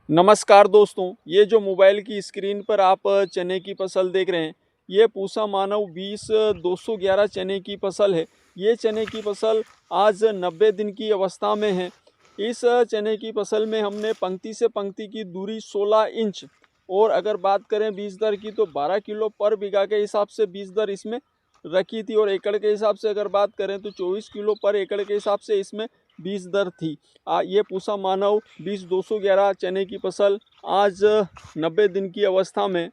नमस्कार दोस्तों, ये जो मोबाइल की स्क्रीन पर आप चने की फसल देख रहे हैं, ये पूसा मानव 20-211 चने की फसल है। ये चने की फसल आज 90 दिन की अवस्था में है। इस चने की फसल में हमने पंक्ति से पंक्ति की दूरी 16 इंच और अगर बात करें बीज दर की तो 12 किलो पर बीघा के हिसाब से बीज दर इसमें रखी थी और एकड़ के हिसाब से अगर बात करें तो 24 किलो पर एकड़ के हिसाब से इसमें बीज दर थी। ये पूसा मानव 20-211 चने की फसल आज 90 दिन की अवस्था में